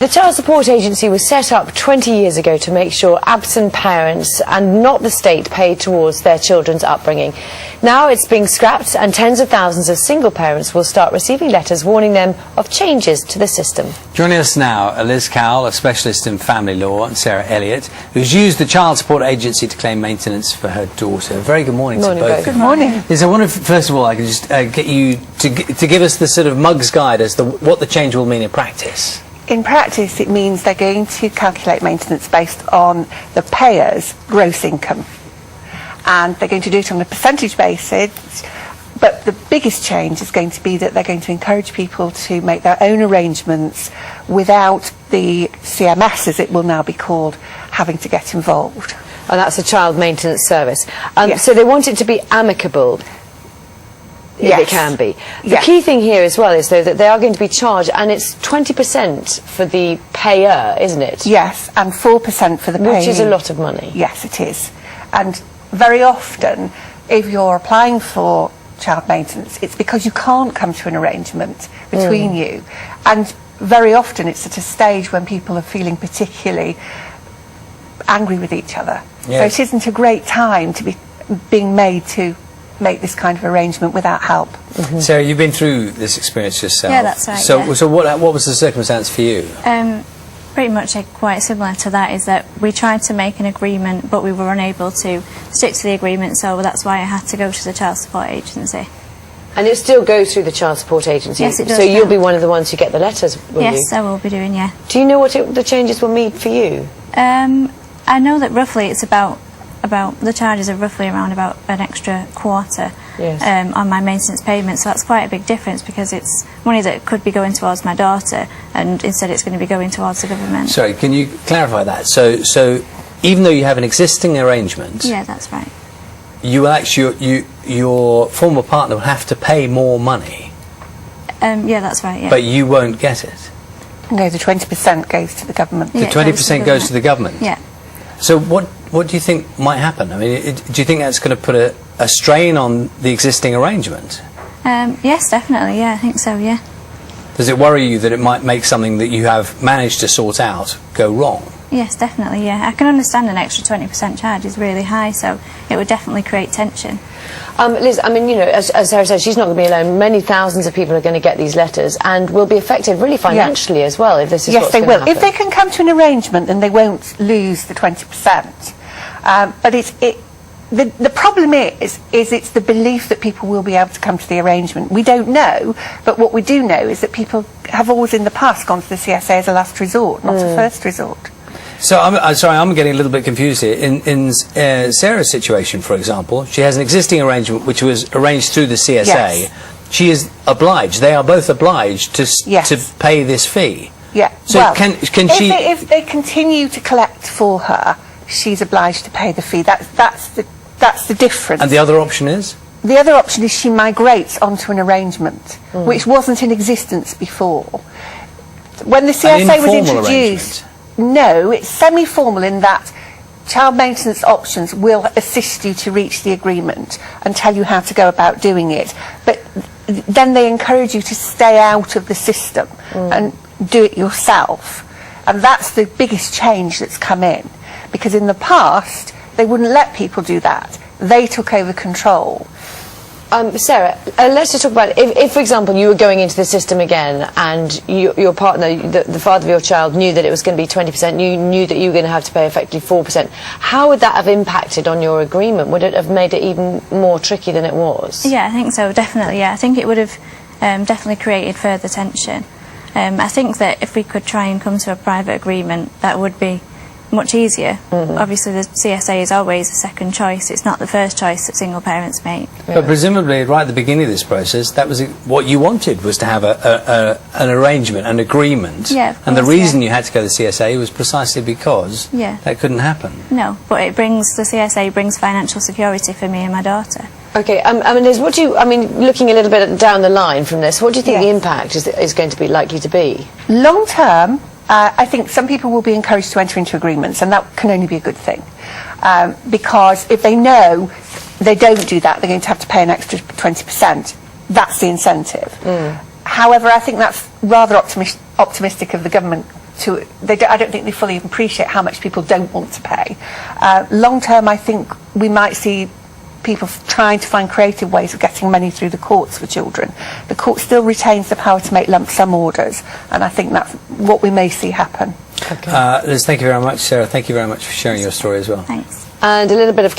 The Child Support Agency was set up 20 years ago to make sure absent parents and not the state paid towards their children's upbringing. Now it's being scrapped and tens of thousands of single parents will start receiving letters warning them of changes to the system. Joining us now are Liz Cowell, a specialist in family law, and Sarah Elliott, who's used the Child Support Agency to claim maintenance for her daughter. Very good morning, to both. Good morning. Liz, I wonder if, first of all, I could just get you to give us the sort of mug's guide as to what the change will mean in practice. In practice, it means they're going to calculate maintenance based on the payer's gross income. And they're going to do it on a percentage basis. But the biggest change is going to be that they're going to encourage people to make their own arrangements without the CMS, as it will now be called, having to get involved. And that's a child maintenance service. Yes. So they want it to be amicable. If Yes. it can be. The Yes. key thing here as well is, though, that they are going to be charged, and it's 20% for the payer, isn't it? Yes, and 4% for the payee. Which is a lot of money. Yes, it is. And very often, if you're applying for child maintenance, it's because you can't come to an arrangement between you. And very often it's at a stage when people are feeling particularly angry with each other. Yes. So it isn't a great time to be being made to make this kind of arrangement without help. Sarah, you've been through this experience yourself. Yeah, that's right, So, yeah. so what was the circumstance for you? Pretty much quite similar to that is that we tried to make an agreement but we were unable to stick to the agreement, so that's why I had to go to the Child Support Agency. And it still goes through the Child Support Agency? Yes, it does So you'll now. be one of the ones who get the letters, will you? Yes, I will be doing, yeah. Do you know what the changes will mean for you? I know that roughly it's about the charges are roughly around about an extra quarter Yes. on my maintenance payment, so that's quite a big difference because it's money that could be going towards my daughter and instead it's going to be going towards the government. Sorry, can you clarify that? So even though you have an existing arrangement, Yeah, that's right. you will actually, your former partner will have to pay more money, Yeah, that's right, yeah. but you won't get it. No, the 20% goes to the government. Yeah, The it goes to 20% goes to the government? Yeah. So what do you think might happen? I mean, do you think that's going to put a strain on the existing arrangement? Yes, definitely, yeah, I think so, yeah. Does it worry you that it might make something that you have managed to sort out go wrong? Yes, definitely, yeah. I can understand an extra 20% charge is really high, so it would definitely create tension. Liz, I mean, you know, as Sarah said, she's not going to be alone. Many thousands of people are going to get these letters and will be affected really financially as well if this is Yes, what's they going to will. happen. If they can come to an arrangement, then they won't lose the 20%. But the problem is it's the belief that people will be able to come to the arrangement. We don't know, but what we do know is that people have always in the past gone to the CSA as a last resort, not a first resort. So I'm sorry, I'm getting a little bit confused here. In Sarah's situation, for example, she has an existing arrangement which was arranged through the CSA. Yes. She is obliged. They are both obliged to Yes. to pay this fee. Yeah. So well, can she? if they continue to collect for her, she's obliged to pay the fee. That's the difference. And the other option is? The other option is she migrates onto an arrangement, which wasn't in existence before. When the CSA was informal introduced, no, it's semi-formal in that child maintenance options will assist you to reach the agreement and tell you how to go about doing it. But then they encourage you to stay out of the system and do it yourself. And that's the biggest change that's come in. Because in the past, they wouldn't let people do that. They took over control. Sarah, let's just talk about if, for example, you were going into the system again and your partner, the father of your child, knew that it was going to be 20%, you knew that you were going to have to pay effectively 4%. How would that have impacted on your agreement? Would it have made it even more tricky than it was? Yeah, I think so, definitely, yeah. I think it would have definitely created further tension. I think that if we could try and come to a private agreement, that would be much easier. Obviously, the CSA is always a second choice. It's not the first choice that single parents make. But presumably, right at the beginning of this process, that was what you wanted, was to have an arrangement, an agreement. Yeah, of and the course, reason you had to go to the CSA was precisely because that couldn't happen. No, but the CSA brings financial security for me and my daughter. Okay, I mean, Liz, looking a little bit down the line from this, what do you think the impact is going to be likely to be? Long term, I think some people will be encouraged to enter into agreements, and that can only be a good thing. Because if they know they don't do that, they're going to have to pay an extra 20%. That's the incentive. However, I think that's rather optimistic of the government I don't think they fully appreciate how much people don't want to pay. Long term, I think we might see people trying to find creative ways of getting money through the courts for children. The court still retains the power to make lump sum orders, and I think that's what we may see happen. Liz, thank you very much. Sarah, thank you very much for sharing your story as well. Thanks. And a little bit of